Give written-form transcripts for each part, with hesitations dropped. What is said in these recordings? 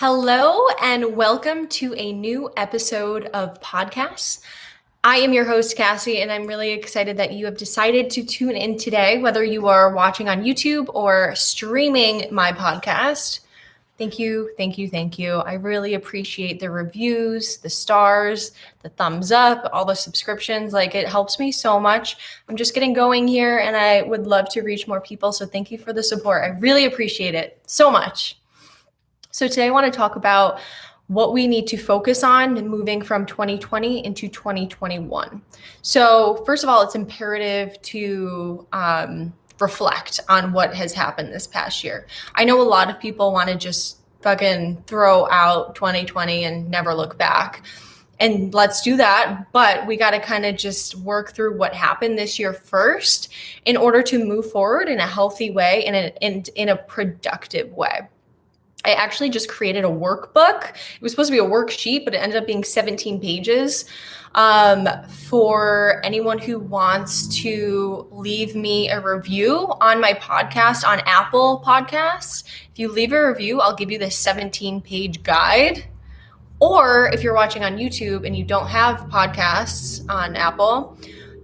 Hello and welcome to a new episode of Podcas. I am your host, Cassie, and I'm really excited that you have decided to tune in today, whether you are watching on YouTube or streaming my podcast. Thank you, thank you, thank you. I really appreciate the reviews, the stars, the thumbs up, all the subscriptions. It helps me so much. I'm just getting going here and I would love to reach more people. So thank you for the support. I really appreciate it so much. So today I want to talk about what we need to focus on moving from 2020 into 2021. So first of all, it's imperative to reflect on what has happened this past year. I know a lot of people want to just fucking throw out 2020 and never look back. And let's do that. But we got to kind of just work through what happened this year first in order to move forward in a healthy way and in a productive way. I actually just created a workbook. It was supposed to be a worksheet, but it ended up being 17 pages for anyone who wants to leave me a review on my podcast on Apple Podcasts. If you leave a review, I'll give you this 17-page guide. Or if you're watching on YouTube and you don't have podcasts on Apple,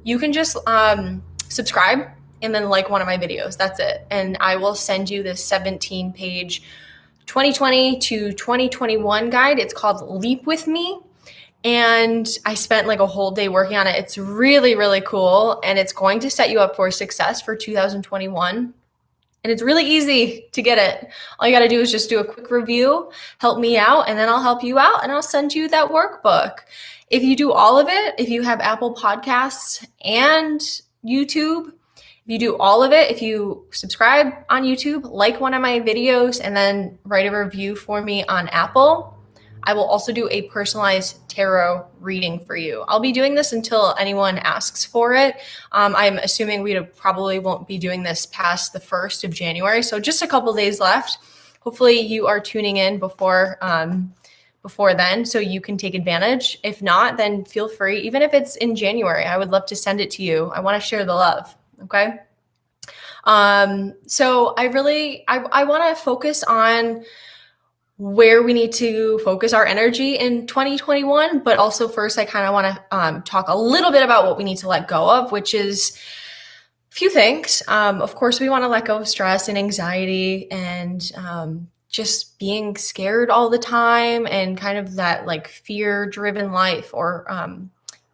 you can just subscribe and then like one of my videos. That's it. And I will send you this 17-page 2020 to 2021 guide. It's called Leap With Me. And I spent a whole day working on it. It's really, really cool. And it's going to set you up for success for 2021. And it's really easy to get it. All you got to do is just do a quick review, help me out, and then I'll help you out and I'll send you that workbook. If you do all of it, if you have Apple Podcasts and YouTube, if you do all of it, if you subscribe on YouTube, like one of my videos, and then write a review for me on Apple, I will also do a personalized tarot reading for you. I'll be doing this until anyone asks for it. I'm assuming we probably won't be doing this past the 1st of January. So just a couple days left. Hopefully you are tuning in before then so you can take advantage. If not, then feel free. Even if it's in January, I would love to send it to you. I want to share the love. Okay. So I want to focus on where we need to focus our energy in 2021, but also first I kind of want to talk a little bit about what we need to let go of, which is a few things. Of course, we want to let go of stress and anxiety and just being scared all the time and kind of that fear-driven life or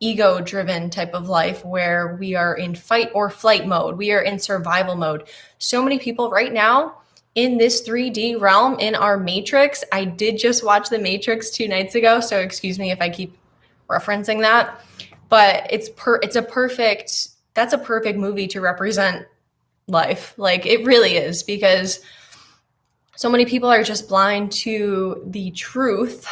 ego-driven type of life where we are in fight or flight mode. We are in survival mode. So many people right now in this 3D realm in our Matrix. I did just watch The Matrix 2 nights ago, so excuse me if I keep referencing that. But that's a perfect movie to represent life. It really is, because so many people are just blind to the truth,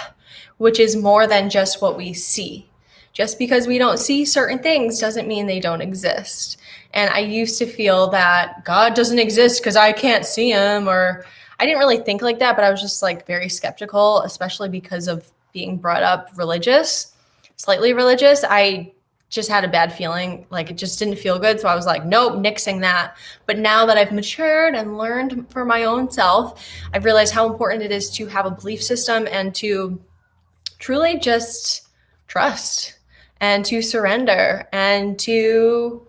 which is more than just what we see. Just because we don't see certain things doesn't mean they don't exist. And I used to feel that God doesn't exist because I can't see him, or I didn't really think like that, but I was just very skeptical, especially because of being brought up slightly religious. I just had a bad feeling, it just didn't feel good. So I was like, nope, nixing that. But now that I've matured and learned for my own self, I've realized how important it is to have a belief system and to truly just trust and to surrender and to,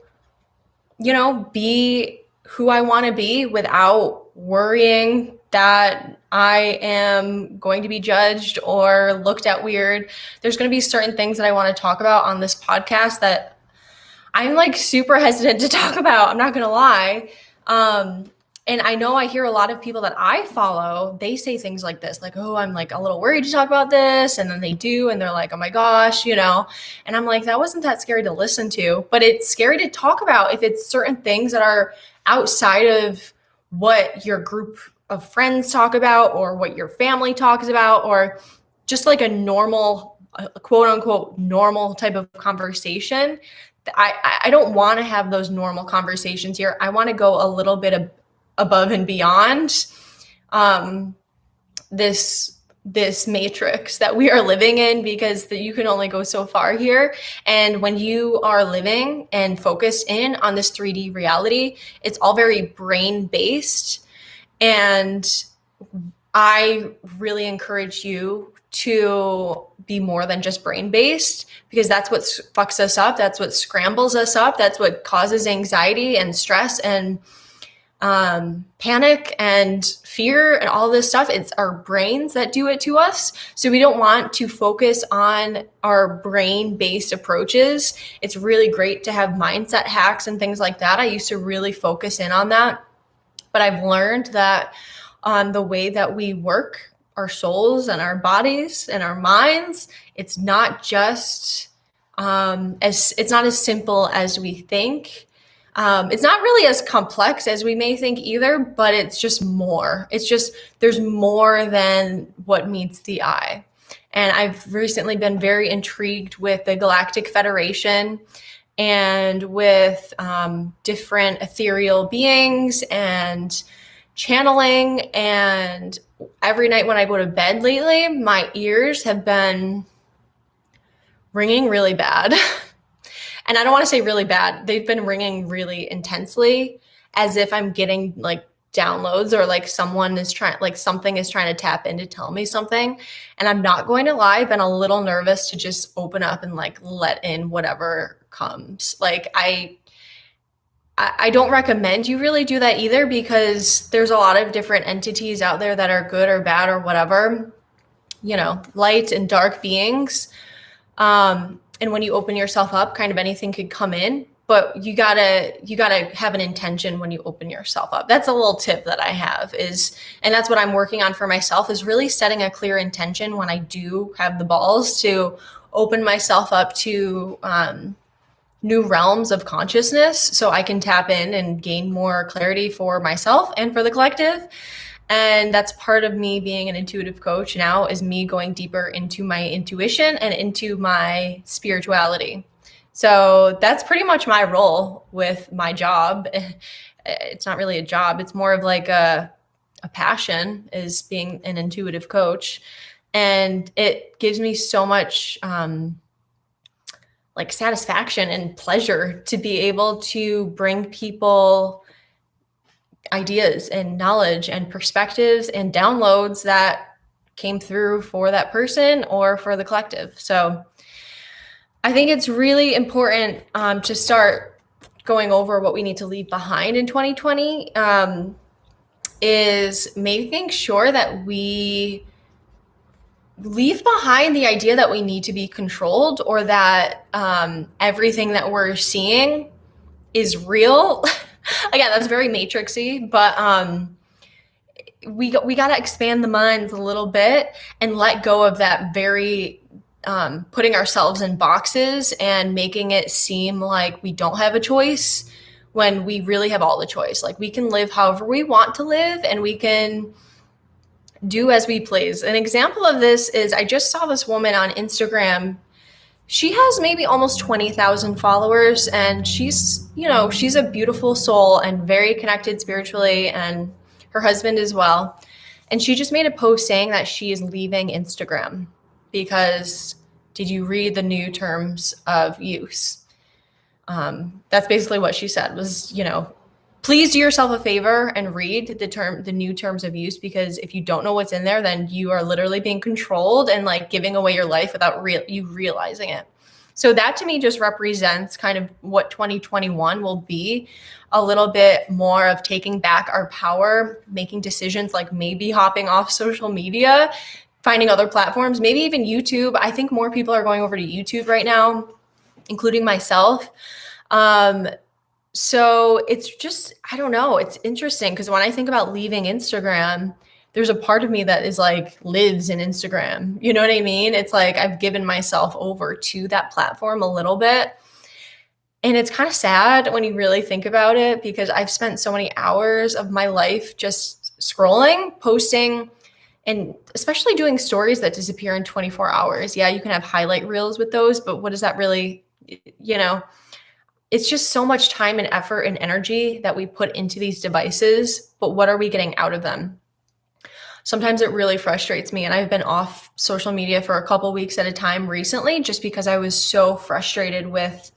be who I want to be without worrying that I am going to be judged or looked at weird. There's going to be certain things that I want to talk about on this podcast that I'm super hesitant to talk about. I'm not going to lie. And I know I hear a lot of people that I follow, they say things like this, oh, I'm a little worried to talk about this. And then they do. And they're like, oh my gosh, And I'm like, that wasn't that scary to listen to, but it's scary to talk about if it's certain things that are outside of what your group of friends talk about or what your family talks about, or just a normal, quote unquote, normal type of conversation. I don't want to have those normal conversations here. I want to go a little bit above and beyond this matrix that we are living in, because you can only go so far here. And when you are living and focused in on this 3D reality, it's all very brain based. And I really encourage you to be more than just brain-based, because that's what fucks us up. That's what scrambles us up. That's what causes anxiety and stress and panic and fear and all this stuff. It's our brains that do it to us. So we don't want to focus on our brain-based approaches. It's really great to have mindset hacks and things like that. I used to really focus in on that, but I've learned that the way that we work our souls and our bodies and our minds, it's not just it's not as simple as we think. It's not really as complex as we may think either, but it's just more. It's just, there's more than what meets the eye. And I've recently been very intrigued with the Galactic Federation and with different ethereal beings and channeling. And every night when I go to bed lately, my ears have been ringing really bad. And I don't want to say really bad. They've been ringing really intensely, as if I'm getting like downloads, or like something is trying to tap in to tell me something. And I'm not going to lie, I've been a little nervous to just open up and like let in whatever comes. Like I don't recommend you really do that either, because there's a lot of different entities out there that are good or bad or whatever, you know, light and dark beings. And when you open yourself up, kind of anything could come in, but you gotta have an intention when you open yourself up. That's a little tip that I have and that's what I'm working on for myself, is really setting a clear intention when I do have the balls to open myself up to new realms of consciousness, so I can tap in and gain more clarity for myself and for the collective. And that's part of me being an intuitive coach now, is me going deeper into my intuition and into my spirituality. So that's pretty much my role with my job. It's not really a job. It's more of like a passion, is being an intuitive coach. And it gives me so much like satisfaction and pleasure to be able to bring people ideas and knowledge and perspectives and downloads that came through for that person or for the collective. So I think it's really important to start going over what we need to leave behind in 2020, is making sure that we leave behind the idea that we need to be controlled, or that everything that we're seeing is real. Again, that's very matrixy, but we got to expand the minds a little bit and let go of that very putting ourselves in boxes and making it seem like we don't have a choice, when we really have all the choice. Like, we can live however we want to live, and we can do as we please. An example of this is, I just saw this woman on Instagram. She has maybe almost 20,000 followers, and she's a beautiful soul and very connected spiritually, and her husband as well. And she just made a post saying that she is leaving Instagram because, did you read the new terms of use? That's basically what she said, was, please do yourself a favor and read the new terms of use, because if you don't know what's in there, then you are literally being controlled and like giving away your life without you realizing it. So that to me just represents kind of what 2021 will be, a little bit more of taking back our power, making decisions, like maybe hopping off social media, finding other platforms, maybe even YouTube. I think more people are going over to YouTube right now, including myself. So it's just, I don't know. It's interesting, because when I think about leaving Instagram, there's a part of me that is like lives in Instagram. You know what I mean? It's like I've given myself over to that platform a little bit. And it's kind of sad when you really think about it, because I've spent so many hours of my life just scrolling, posting, and especially doing stories that disappear in 24 hours. Yeah, you can have highlight reels with those, but what does that really, it's just so much time and effort and energy that we put into these devices, but what are we getting out of them? Sometimes it really frustrates me, and I've been off social media for a couple weeks at a time recently, just because I was so frustrated with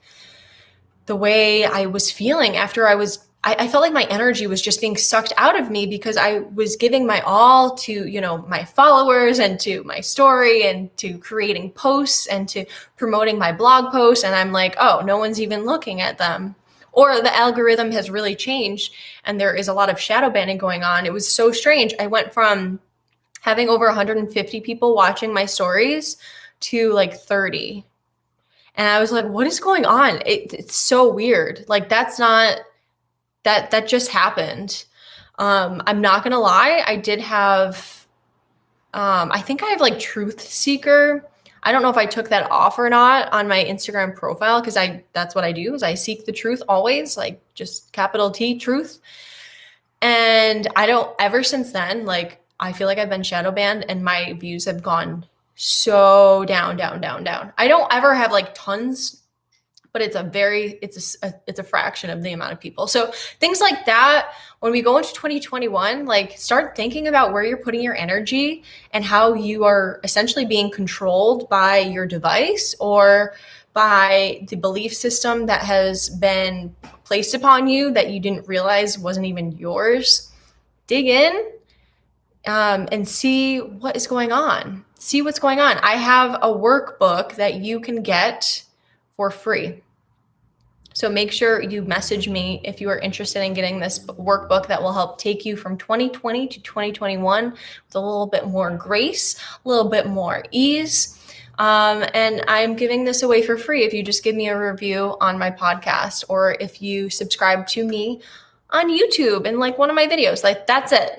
the way I was feeling after I was I felt like my energy was just being sucked out of me because I was giving my all to, my followers and to my story and to creating posts and to promoting my blog posts. And I'm like, oh, no one's even looking at them. Or the algorithm has really changed and there is a lot of shadow banning going on. It was so strange. I went from having over 150 people watching my stories to like 30. And I was like, what is going on? It's so weird. Like that just happened. I'm not going to lie. I did have, I think I have like Truth Seeker. I don't know if I took that off or not on my Instagram profile because that's what I do is I seek the truth always, like just capital T truth. And ever since then, like I feel like I've been shadow banned and my views have gone so down. I don't ever have like tons, but it's a fraction of the amount of people. So things like that, when we go into 2021, like start thinking about where you're putting your energy and how you are essentially being controlled by your device or by the belief system that has been placed upon you that you didn't realize wasn't even yours. Dig in and see what is going on. See what's going on. I have a workbook that you can get for free. So make sure you message me if you are interested in getting this workbook that will help take you from 2020 to 2021 with a little bit more grace, a little bit more ease. And I'm giving this away for free if you just give me a review on my podcast or if you subscribe to me on YouTube in like one of my videos. Like that's it.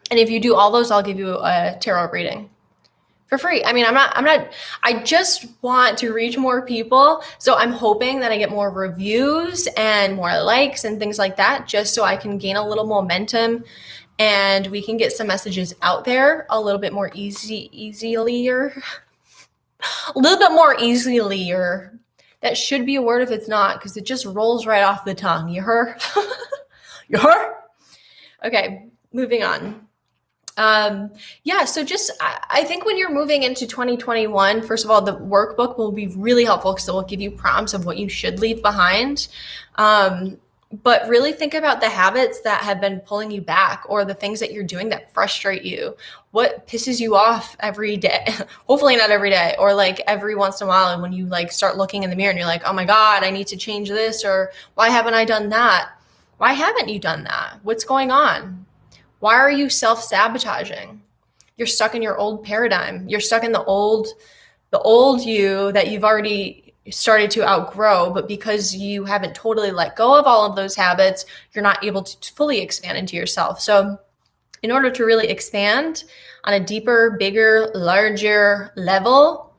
And if you do all those, I'll give you a tarot reading for free. I mean, I just want to reach more people. So I'm hoping that I get more reviews and more likes and things like that, just so I can gain a little momentum and we can get some messages out there a little bit more easier. A little bit more easily. That should be a word if it's not, because it just rolls right off the tongue. You heard? You heard? Okay, moving on. So just, I think when you're moving into 2021, first of all, the workbook will be really helpful because it will give you prompts of what you should leave behind. But really think about the habits that have been pulling you back or the things that you're doing that frustrate you. What pisses you off every day? Hopefully not every day, or like every once in a while. And when you like start looking in the mirror and you're like, oh my God, I need to change this, or why haven't I done that? Why haven't you done that? What's going on? Why are you self-sabotaging? You're stuck in your old paradigm. You're stuck in the old you that you've already started to outgrow, but because you haven't totally let go of all of those habits, you're not able to fully expand into yourself. So in order to really expand on a deeper, bigger, larger level,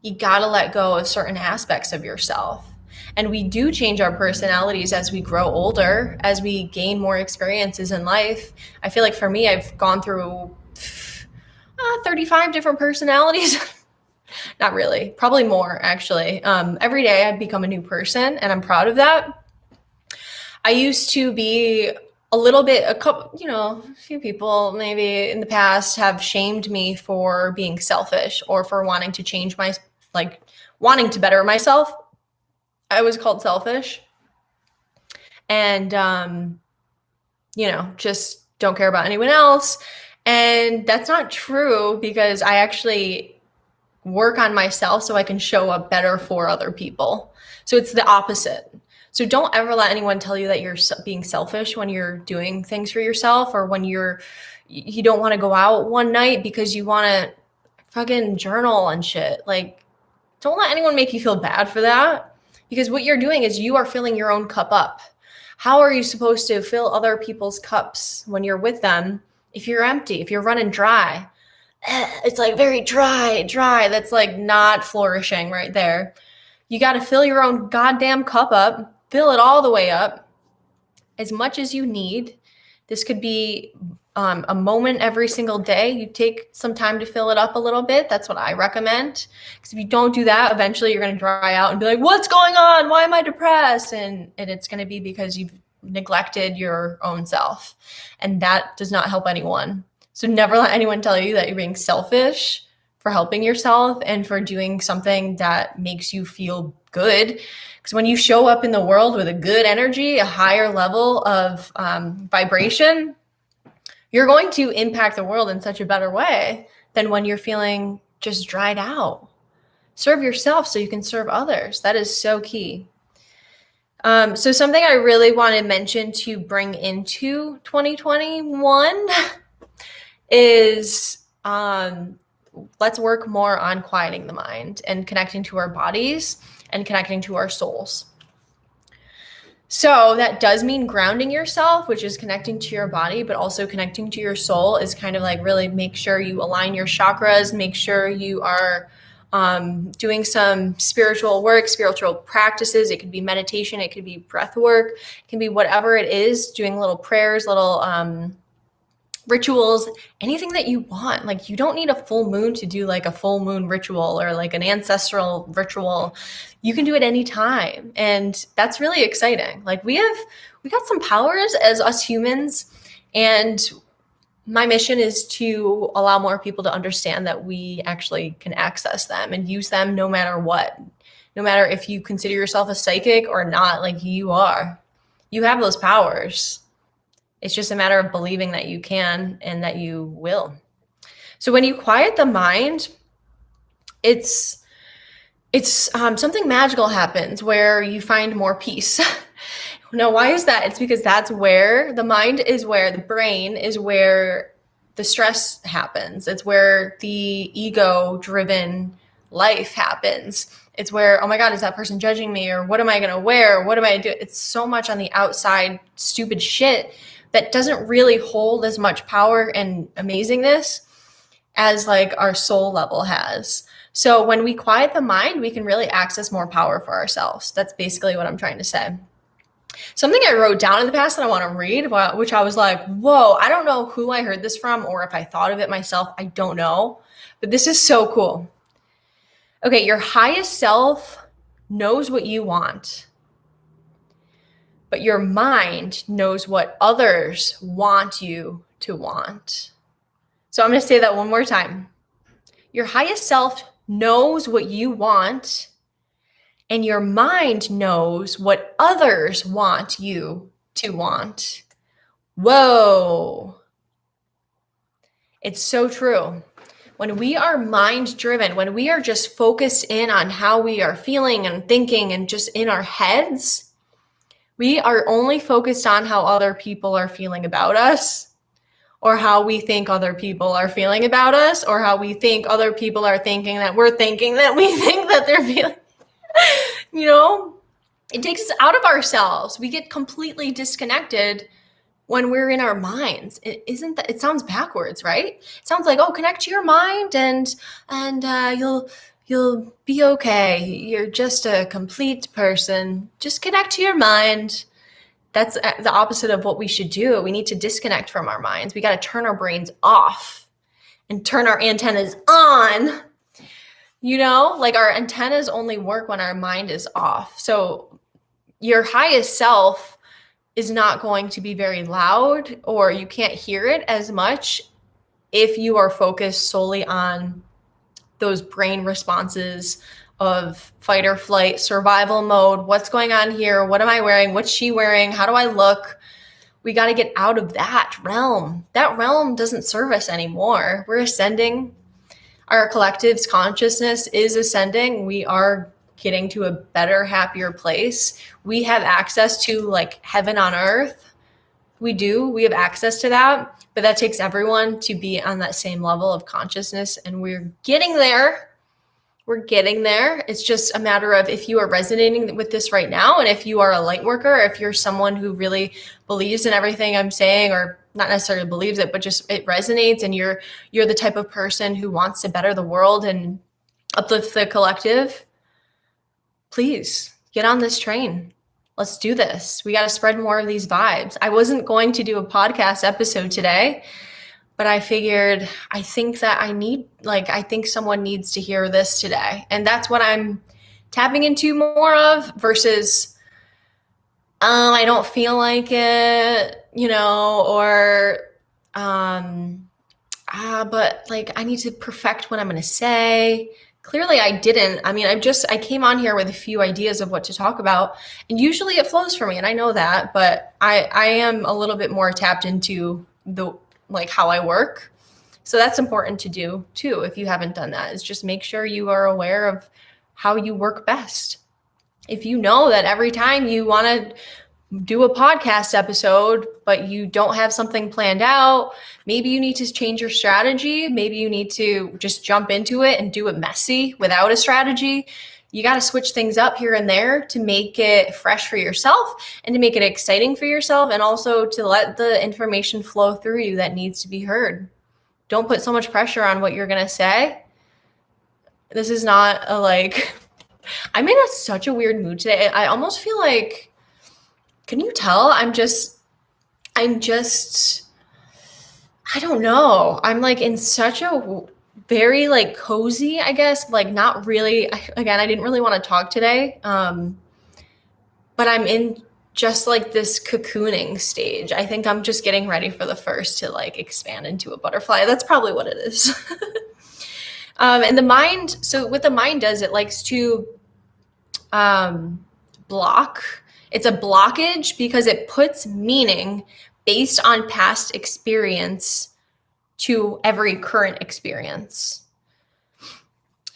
you gotta let go of certain aspects of yourself. And we do change our personalities as we grow older, as we gain more experiences in life. I feel like for me, I've gone through 35 different personalities. Not really, probably more actually. Every day I become a new person and I'm proud of that. I used to be a few people maybe in the past have shamed me for being selfish or for wanting to wanting to better myself. I was called selfish and, just don't care about anyone else. And that's not true because I actually work on myself so I can show up better for other people. So it's the opposite. So don't ever let anyone tell you that you're being selfish when you're doing things for yourself or when you don't want to go out one night because you want to fucking journal and shit. Like, don't let anyone make you feel bad for that. Because what you're doing is you are filling your own cup up. How are you supposed to fill other people's cups when you're with them if you're empty, if you're running dry? It's like very dry. That's like not flourishing right there. You got to fill your own goddamn cup up, fill it all the way up as much as you need. This could be a moment every single day. You take some time to fill it up a little bit. That's what I recommend. Because if you don't do that, eventually you're going to dry out and be like, what's going on? Why am I depressed? And it's going to be because you've neglected your own self. And that does not help anyone. So never let anyone tell you that you're being selfish for helping yourself and for doing something that makes you feel good. Because when you show up in the world with a good energy, a higher level of vibration, you're going to impact the world in such a better way than when you're feeling just dried out. Serve yourself so you can serve others. That is so key. So something I really want to mention to bring into 2021 is let's work more on quieting the mind and connecting to our bodies and connecting to our souls. So that does mean grounding yourself, which is connecting to your body, but also connecting to your soul is kind of like really make sure you align your chakras, make sure you are doing some spiritual work, spiritual practices. It could be meditation, it could be breath work, it can be whatever it is, doing little prayers, little rituals, anything that you want. Like you don't need a full moon to do like a full moon ritual or like an ancestral ritual. You can do it anytime. And that's really exciting. Like we got some powers as us humans. And my mission is to allow more people to understand that we actually can access them and use them no matter what. No matter if you consider yourself a psychic or not, like you are. You have those powers. It's just a matter of believing that you can and that you will. So when you quiet the mind, it's something magical happens where you find more peace. Now, why is that? It's because that's where the mind is, where the brain is, where the stress happens. It's where the ego-driven life happens. It's where, oh my God, is that person judging me? Or what am I going to wear? What am I doing? It's so much on the outside, stupid shit that doesn't really hold as much power and amazingness as like our soul level has. So when we quiet the mind, we can really access more power for ourselves. That's basically what I'm trying to say. Something I wrote down in the past that I want to read, which I was like, whoa, I don't know who I heard this from or if I thought of it myself. I don't know, but this is so cool. Okay, your highest self knows what you want, but your mind knows what others want you to want. So I'm going to say that one more time. Your highest self knows what you want, and your mind knows what others want you to want. Whoa. It's so true. When we are mind driven, when we are just focused in on how we are feeling and thinking and just in our heads, we are only focused on how other people are feeling about us, or how we think other people are feeling about us, or how we think other people are thinking that we're thinking that we think that they're feeling. You know, it takes us out of ourselves. We get completely disconnected when we're in our minds. It sounds backwards, right? It sounds like, oh, connect to your mind and you'll be okay. You're just a complete person. Just connect to your mind. That's the opposite of what we should do. We need to disconnect from our minds. We got to turn our brains off and turn our antennas on. You know, like our antennas only work when our mind is off. So your highest self is not going to be very loud, or you can't hear it as much if you are focused solely on those brain responses of fight or flight, survival mode. What's going on here? What am I wearing? What's she wearing? How do I look? We got to get out of that realm. That realm doesn't serve us anymore. We're ascending. Our collective's consciousness is ascending. We are getting to a better, happier place. We have access to like heaven on earth. We do. We have access to that, but that takes everyone to be on that same level of consciousness. And we're getting there. We're getting there. It's just a matter of if you are resonating with this right now, and if you are a light worker, if you're someone who really believes in everything I'm saying, or not necessarily believes it, but just it resonates, and you're the type of person who wants to better the world and uplift the collective, please get on this train. Let's do this. We got to spread more of these vibes. I wasn't going to do a podcast episode today, but I figured, I think someone needs to hear this today. And that's what I'm tapping into more of versus, I don't feel like it, you know, or, yeah, but like I need to perfect what I'm going to say. Clearly I didn't. I mean, I came on here with a few ideas of what to talk about, and usually it flows for me, and I know that, but I am a little bit more tapped into the like how I work. So that's important to do too. If you haven't done that, is just make sure you are aware of how you work best. If you know that every time you want to do a podcast episode, but you don't have something planned out, maybe you need to change your strategy. Maybe you need to just jump into it and do it messy without a strategy. You got to switch things up here and there to make it fresh for yourself and to make it exciting for yourself, and also to let the information flow through you that needs to be heard. Don't put so much pressure on what you're going to say. This is not a like, I'm in such a weird mood today. I almost feel like, can you tell? I'm just, I don't know. I'm like in such a very like cozy, I guess, like not really, again, I didn't really want to talk today. But I'm in just like this cocooning stage. I think I'm just getting ready for the first to like expand into a butterfly. That's probably what it is. And the mind, so what the mind does, it likes to block. It's a blockage because it puts meaning based on past experience to every current experience.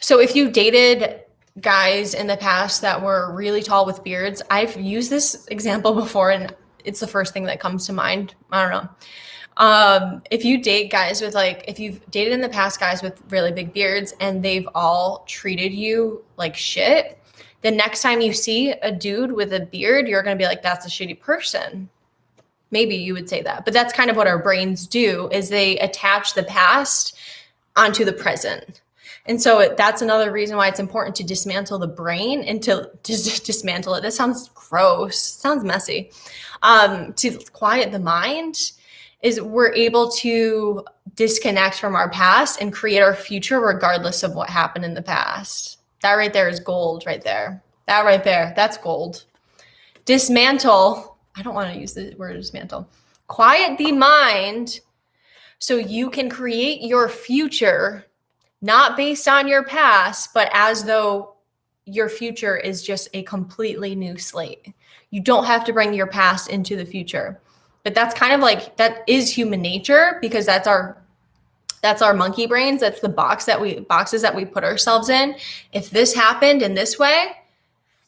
So if you dated guys in the past that were really tall with beards, I've used this example before and it's the first thing that comes to mind. I don't know. If you date guys with like, if you've dated in the past guys with really big beards and they've all treated you like shit, the next time you see a dude with a beard, you're going to be like, that's a shitty person. Maybe you would say that, but that's kind of what our brains do, is they attach the past onto the present. And so that's another reason why it's important to dismantle the brain and to dismantle it. This sounds gross, sounds messy. To quiet the mind is we're able to disconnect from our past and create our future regardless of what happened in the past. That right there is gold right there. That right there, that's gold. Dismantle, I don't want to use the word dismantle. Quiet the mind so you can create your future, not based on your past, but as though your future is just a completely new slate. You don't have to bring your past into the future. But that's kind of like, that is human nature, because that's our monkey brains. That's the boxes that we put ourselves in. If this happened in this way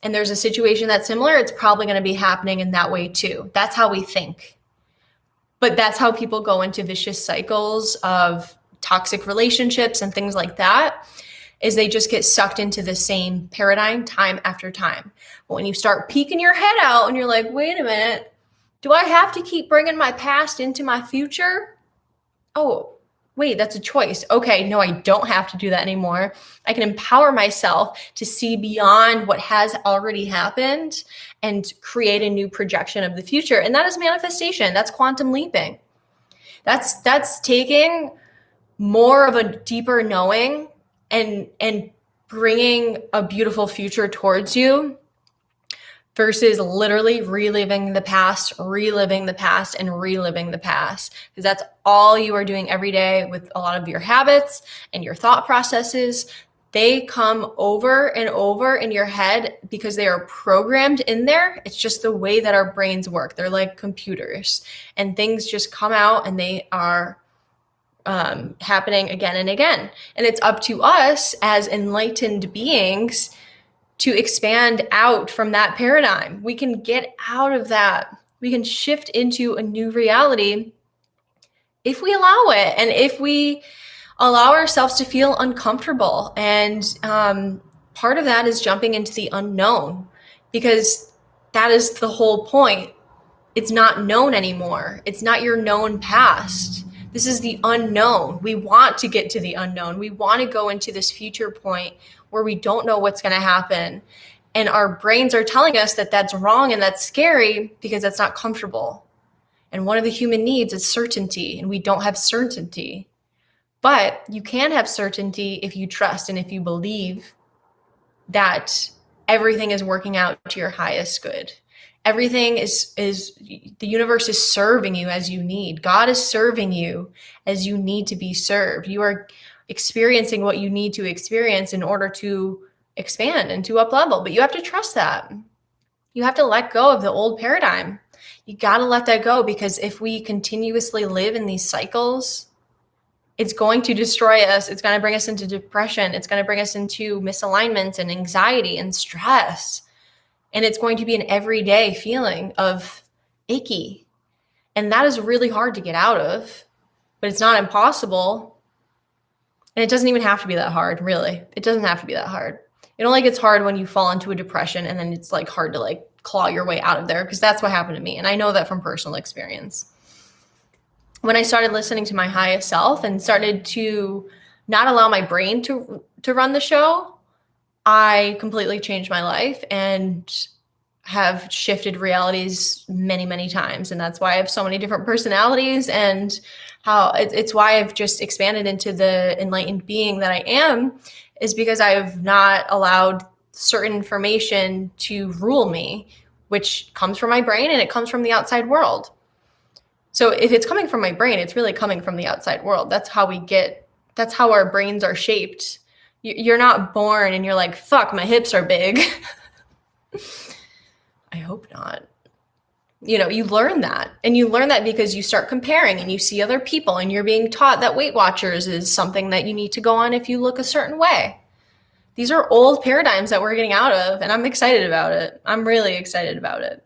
and there's a situation that's similar, it's probably going to be happening in that way too. That's how we think. But that's how people go into vicious cycles of toxic relationships and things like that, is they just get sucked into the same paradigm time after time. But when you start peeking your head out and you're like, wait a minute, do I have to keep bringing my past into my future? Oh, wait, that's a choice. Okay, no, I don't have to do that anymore. I can empower myself to see beyond what has already happened and create a new projection of the future. And that is manifestation. That's quantum leaping. That's taking more of a deeper knowing and bringing a beautiful future towards you, versus literally reliving the past, and reliving the past. Because that's all you are doing every day with a lot of your habits and your thought processes. They come over and over in your head because they are programmed in there. It's just the way that our brains work. They're like computers, and things just come out and they are happening again and again. And it's up to us as enlightened beings to expand out from that paradigm. We can get out of that. We can shift into a new reality if we allow it, and if we allow ourselves to feel uncomfortable. And part of that is jumping into the unknown, because that is the whole point. It's not known anymore. It's not your known past. This is the unknown. We want to get to the unknown. We want to go into this future point where we don't know what's going to happen. And our brains are telling us that that's wrong and that's scary because that's not comfortable. And one of the human needs is certainty, and we don't have certainty. But you can have certainty if you trust and if you believe that everything is working out to your highest good. Everything is the universe is serving you as you need. God is serving you as you need to be served. You are experiencing what you need to experience in order to expand and to up level, but you have to trust that. You have to let go of the old paradigm. You got to let that go, because if we continuously live in these cycles, it's going to destroy us. It's going to bring us into depression. It's going to bring us into misalignments and anxiety and stress. And it's going to be an everyday feeling of achy. And that is really hard to get out of, but it's not impossible. And it doesn't even have to be that hard, really. It doesn't have to be that hard. It only gets hard when you fall into a depression, and then it's like hard to like claw your way out of there, because that's what happened to me. And I know that from personal experience. When I started listening to my highest self and started to not allow my brain to run the show, I completely changed my life and have shifted realities many, many times. And that's why I have so many different personalities, and how it's why I've just expanded into the enlightened being that I am, is because I have not allowed certain information to rule me, which comes from my brain and it comes from the outside world. So if it's coming from my brain, it's really coming from the outside world. That's how our brains are shaped. You're not born and you're like, fuck, my hips are big. I hope not. You learn that. And you learn that because you start comparing and you see other people, and you're being taught that Weight Watchers is something that you need to go on if you look a certain way. These are old paradigms that we're getting out of, and I'm excited about it. I'm really excited about it.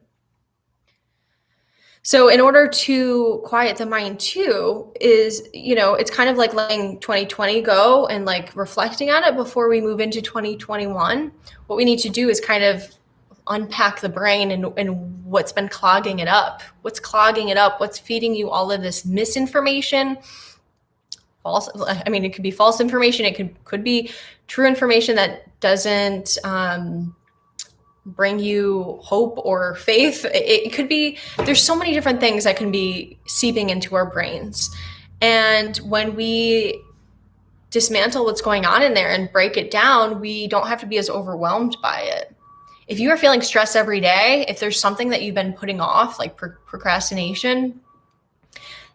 So in order to quiet the mind too, is, it's kind of like letting 2020 go and like reflecting on it before we move into 2021. What we need to do is kind of unpack the brain and what's been clogging it up. What's clogging it up? What's feeding you all of this misinformation? It could be false information. It could be true information that doesn't bring you hope or faith. It could be, there's so many different things that can be seeping into our brains. And when we dismantle what's going on in there and break it down, we don't have to be as overwhelmed by it. If you are feeling stress every day, if there's something that you've been putting off, like procrastination,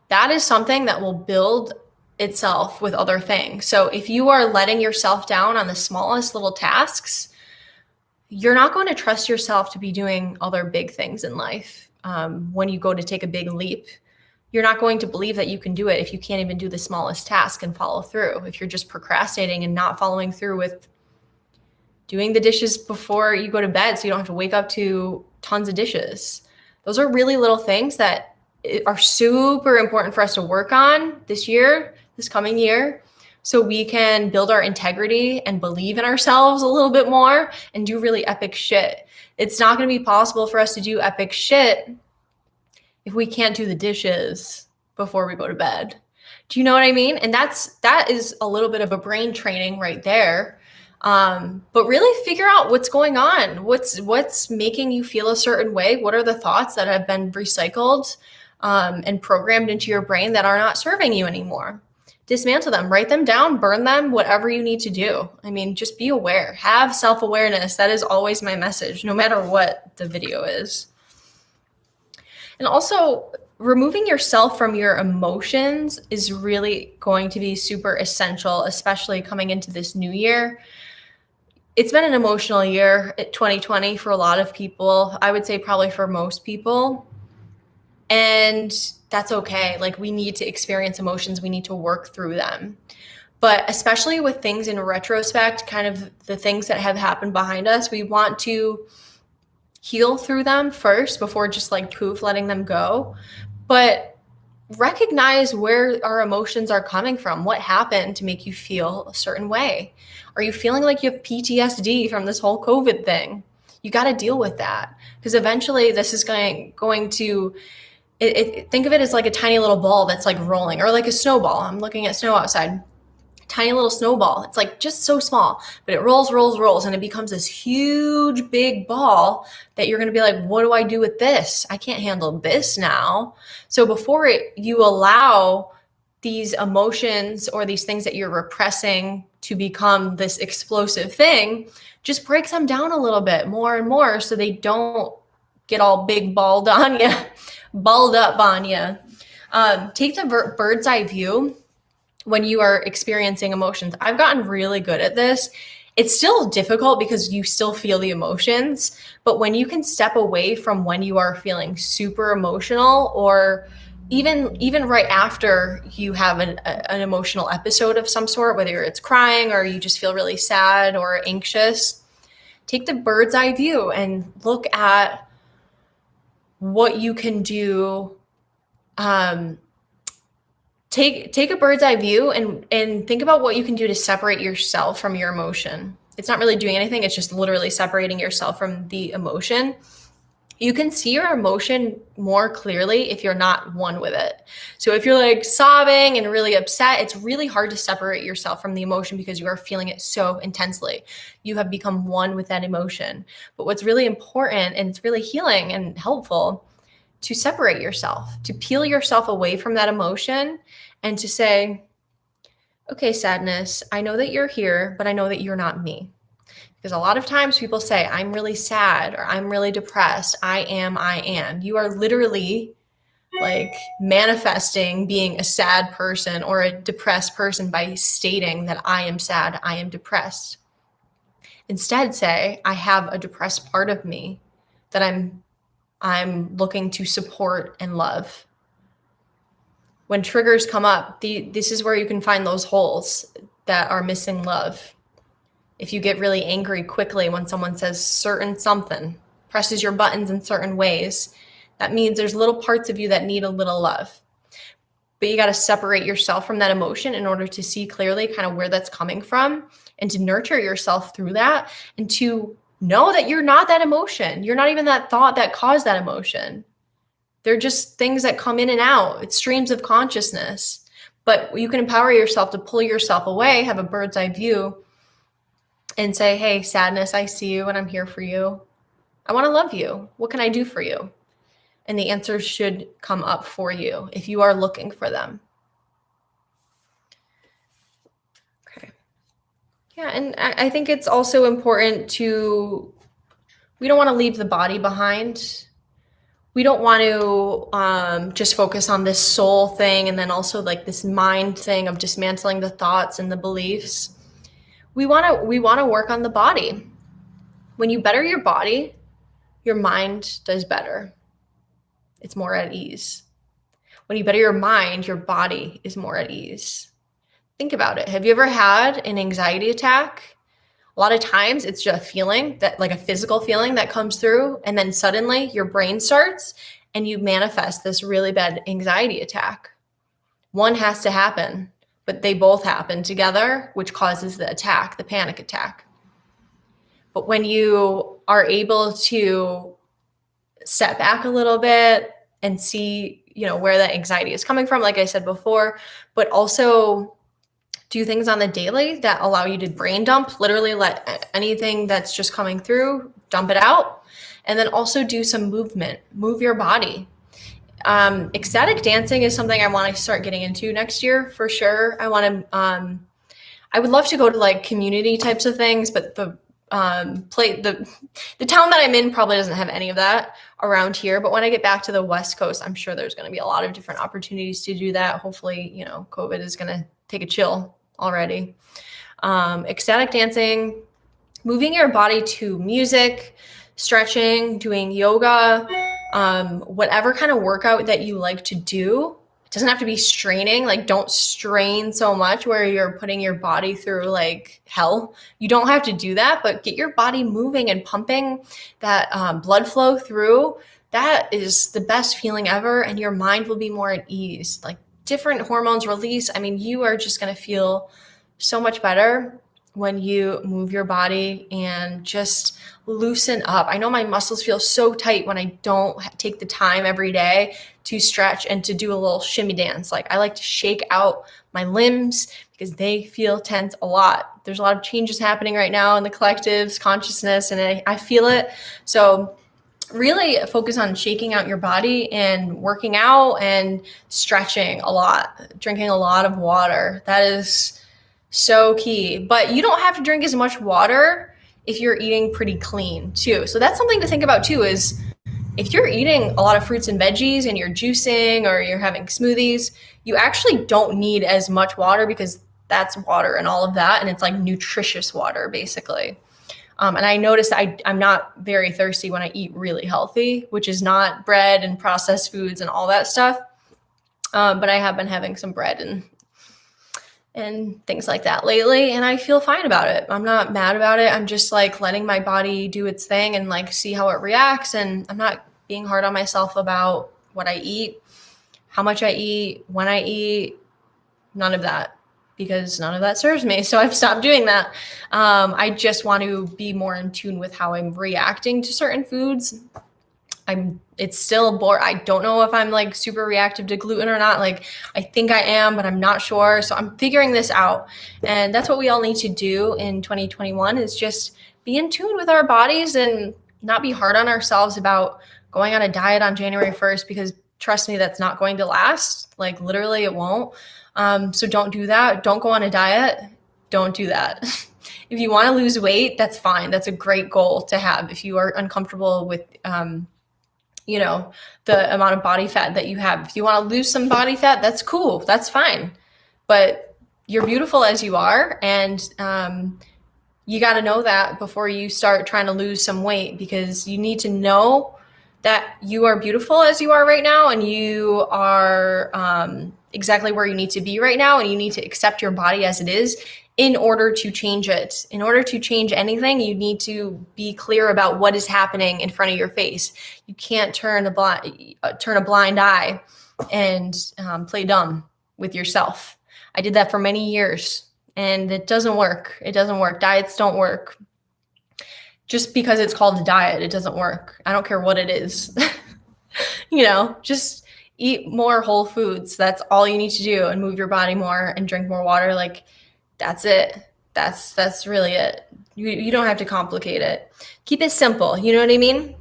that is something that will build itself with other things. So if you are letting yourself down on the smallest little tasks, you're not going to trust yourself to be doing other big things in life. When you go to take a big leap, you're not going to believe that you can do it if you can't even do the smallest task and follow through. If you're just procrastinating and not following through with doing the dishes before you go to bed so you don't have to wake up to tons of dishes. Those are really little things that are super important for us to work on this coming year, so we can build our integrity and believe in ourselves a little bit more and do really epic shit. It's not going to be possible for us to do epic shit if we can't do the dishes before we go to bed. Do you know what I mean? And that is a little bit of a brain training right there. But really figure out what's going on. What's making you feel a certain way? What are the thoughts that have been recycled and programmed into your brain that are not serving you anymore? Dismantle them, write them down, burn them, whatever you need to do. Just be aware, have self-awareness. That is always my message, no matter what the video is. And also, removing yourself from your emotions is really going to be super essential, especially coming into this new year. It's been an emotional year, 2020, for a lot of people. I would say probably for most people. And that's okay. Like, we need to experience emotions. We need to work through them. But especially with things in retrospect, kind of the things that have happened behind us, we want to heal through them first before just like poof, letting them go. But recognize where our emotions are coming from. What happened to make you feel a certain way? Are you feeling like you have PTSD from this whole COVID thing? You got to deal with that, because eventually this is going to think of it as like a tiny little ball that's like rolling, or like a snowball. I'm looking at snow outside. Tiny little snowball. It's like just so small, but it rolls, and it becomes this huge, big ball that you're going to be like, what do I do with this? I can't handle this now. So before you allow these emotions or these things that you're repressing to become this explosive thing, just break them down a little bit more and more so they don't get all big balled on you, balled up on you. Take the bird's eye view when you are experiencing emotions. I've gotten really good at this. It's still difficult because you still feel the emotions, but when you can step away from when you are feeling super emotional, or even right after you have an emotional episode of some sort, whether it's crying or you just feel really sad or anxious, take the bird's eye view and look at what you can do. Take a bird's eye view and think about what you can do to separate yourself from your emotion. It's not really doing anything. It's just literally separating yourself from the emotion. You can see your emotion more clearly if you're not one with it. So if you're like sobbing and really upset, it's really hard to separate yourself from the emotion because you are feeling it so intensely. You have become one with that emotion. But what's really important, and it's really healing and helpful, to separate yourself, to peel yourself away from that emotion and to say, okay, sadness, I know that you're here, but I know that you're not me. Because a lot of times people say, I'm really sad or I'm really depressed. I am. You are literally like manifesting being a sad person or a depressed person by stating that I am sad, I am depressed. Instead, say, I have a depressed part of me that I'm looking to support and love. When triggers come up, this is where you can find those holes that are missing love. If you get really angry quickly when someone says certain something, presses your buttons in certain ways, that means there's little parts of you that need a little love. But you got to separate yourself from that emotion in order to see clearly kind of where that's coming from and to nurture yourself through that and to know that you're not that emotion. You're not even that thought that caused that emotion. They're just things that come in and out. It's streams of consciousness. But you can empower yourself to pull yourself away, have a bird's eye view, and say, hey, sadness, I see you and I'm here for you. I want to love you. What can I do for you? And the answers should come up for you if you are looking for them. Okay. Yeah, and I think it's also important we don't want to leave the body behind. We don't want to just focus on this soul thing and then also like this mind thing of dismantling the thoughts and the beliefs. We want to work on the body. When you better your body, your mind does better. It's more at ease. When you better your mind, your body is more at ease. Think about it. Have you ever had an anxiety attack? A lot of times it's just a feeling that, like a physical feeling that comes through, and then suddenly your brain starts and you manifest this really bad anxiety attack. One has to happen, but they both happen together, which causes the attack, the panic attack. But when you are able to step back a little bit and see, where that anxiety is coming from, like I said before, but also do things on the daily that allow you to brain dump, literally let anything that's just coming through, dump it out. And then also do some movement, move your body. Ecstatic dancing is something I want to start getting into next year for sure. I would love to go to like community types of things, but the town that I'm in probably doesn't have any of that around here. But when I get back to the West Coast, I'm sure there's going to be a lot of different opportunities to do that. Hopefully, COVID is going to take a chill already. Ecstatic dancing, moving your body to music, stretching, doing yoga, whatever kind of workout that you like to do. It doesn't have to be straining. Like, don't strain so much where you're putting your body through like hell. You don't have to do that, but get your body moving and pumping that blood flow through. That is the best feeling ever. And your mind will be more at ease. Like, different hormones release. I mean, you are just going to feel so much better when you move your body and just loosen up. I know my muscles feel so tight when I don't take the time every day to stretch and to do a little shimmy dance. Like, I like to shake out my limbs because they feel tense a lot. There's a lot of changes happening right now in the collective's consciousness, and I feel it. So really focus on shaking out your body and working out and stretching a lot, drinking a lot of water. That is so key. But you don't have to drink as much water if you're eating pretty clean too. So that's something to think about too, is if you're eating a lot of fruits and veggies and you're juicing or you're having smoothies, you actually don't need as much water because that's water and all of that. And it's like nutritious water, basically. And I noticed I'm not very thirsty when I eat really healthy, which is not bread and processed foods and all that stuff. But I have been having some bread and things like that lately, and I feel fine about it. I'm not mad about it. I'm just like letting my body do its thing and like see how it reacts. And I'm not being hard on myself about what I eat, how much I eat, when I eat, none of that, because none of that serves me. So I've stopped doing that. I just want to be more in tune with how I'm reacting to certain foods. It's still bored. I don't know if I'm like super reactive to gluten or not. Like I think I am, but I'm not sure. So I'm figuring this out. And that's what we all need to do in 2021 is just be in tune with our bodies and not be hard on ourselves about going on a diet on January 1st, because trust me, that's not going to last. Like literally it won't. So don't do that. Don't go on a diet. Don't do that. If you want to lose weight, that's fine. That's a great goal to have. If you are uncomfortable with, the amount of body fat that you have. If you want to lose some body fat, that's cool. That's fine. But you're beautiful as you are. And you got to know that before you start trying to lose some weight, because you need to know that you are beautiful as you are right now. And you are exactly where you need to be right now. And you need to accept your body as it is in order to change it. In order to change anything, you need to be clear about what is happening in front of your face. You can't turn a blind eye and play dumb with yourself. I did that for many years, and it doesn't work. It doesn't work. Diets don't work. Just because it's called a diet, it doesn't work. I don't care what it is. Just eat more whole foods. That's all you need to do, and move your body more and drink more water. Like, that's it. That's really it. You don't have to complicate it. Keep it simple. You know what I mean?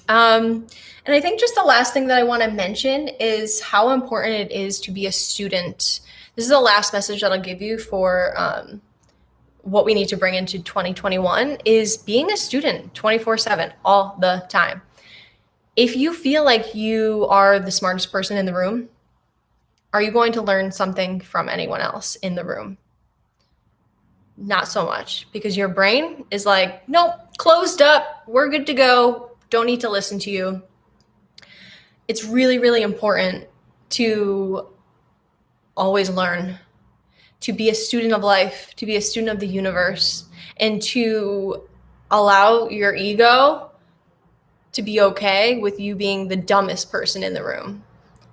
And I think just the last thing that I want to mention is how important it is to be a student. This is the last message that I'll give you for what we need to bring into 2021 is being a student 24/7 all the time. If you feel like you are the smartest person in the room, are you going to learn something from anyone else in the room? Not so much, because your brain is like, nope, closed up, we're good to go, don't need to listen to you. It's really, really important to always learn, to be a student of life, to be a student of the universe, and to allow your ego to be okay with you being the dumbest person in the room.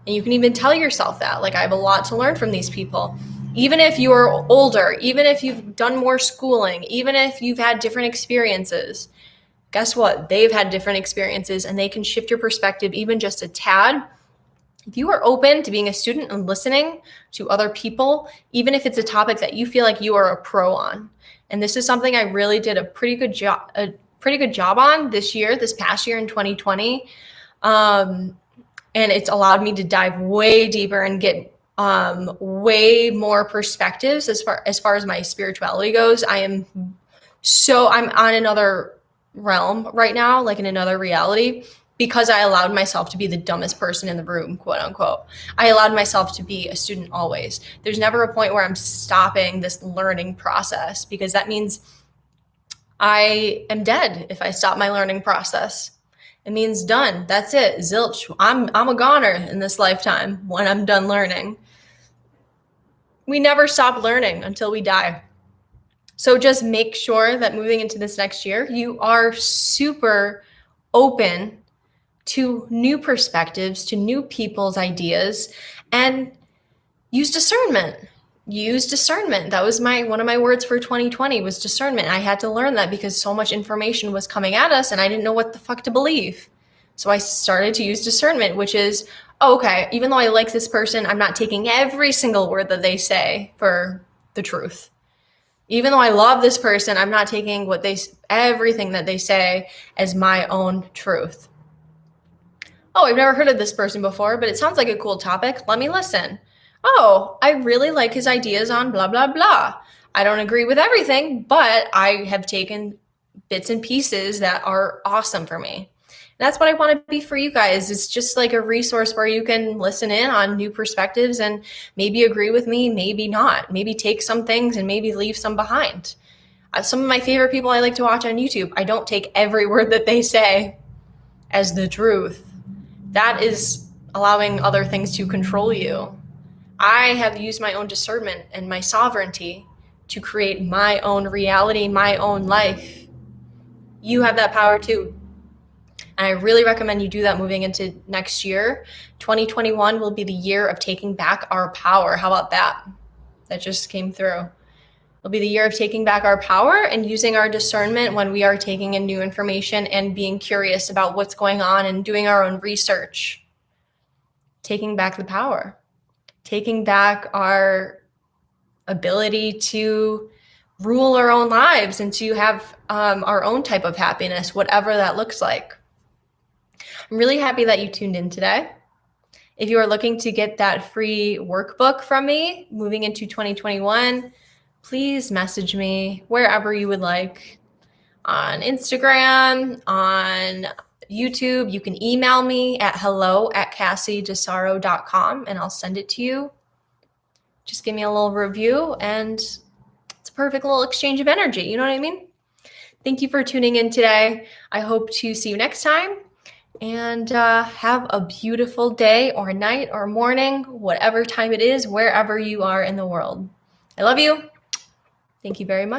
And you can even tell yourself that, like, I have a lot to learn from these people. Even if you are older, even if you've done more schooling, even if you've had different experiences, guess what? They've had different experiences, and they can shift your perspective even just a tad. If you are open to being a student and listening to other people, even if it's a topic that you feel like you are a pro on, and this is something I really did a pretty good job on this past year in 2020, and it's allowed me to dive way deeper and get way more perspectives as far as my spirituality goes. I'm on another realm right now, like in another reality, because I allowed myself to be the dumbest person in the room, quote unquote. I allowed myself to be a student always. There's never a point where I'm stopping this learning process, because that means I am dead if I stop my learning process. It means done. That's it. Zilch. I'm a goner in this lifetime when I'm done learning. We never stop learning until we die. So just make sure that moving into this next year, you are super open to new perspectives, to new people's ideas, and use discernment. Use discernment. That was one of my words for 2020 was discernment. I had to learn that because so much information was coming at us and I didn't know what the fuck to believe. So I started to use discernment, which is, okay, even though I like this person, I'm not taking every single word that they say for the truth. Even though I love this person, I'm not taking everything that they say as my own truth. Oh, I've never heard of this person before, but it sounds like a cool topic. Let me listen. Oh, I really like his ideas on blah, blah, blah. I don't agree with everything, but I have taken bits and pieces that are awesome for me. That's what I want to be for you guys. It's just like a resource where you can listen in on new perspectives and maybe agree with me, maybe not. Maybe take some things and maybe leave some behind. Some of my favorite people I like to watch on YouTube, I don't take every word that they say as the truth. That is allowing other things to control you. I have used my own discernment and my sovereignty to create my own reality, my own life. You have that power too. And I really recommend you do that moving into next year. 2021 will be the year of taking back our power. How about that? That just came through. It'll be the year of taking back our power and using our discernment when we are taking in new information and being curious about what's going on and doing our own research. Taking back the power. Taking back our ability to rule our own lives and to have our own type of happiness, whatever that looks like. I'm really happy that you tuned in today. If you are looking to get that free workbook from me moving into 2021, please message me wherever you would like. On Instagram, on YouTube, you can email me at hello@cassiedesaro.com and I'll send it to you. Just give me a little review and it's a perfect little exchange of energy. You know what I mean? Thank you for tuning in today. I hope to see you next time. And have a beautiful day or night or morning, whatever time it is, wherever you are in the world. I love you. Thank you very much.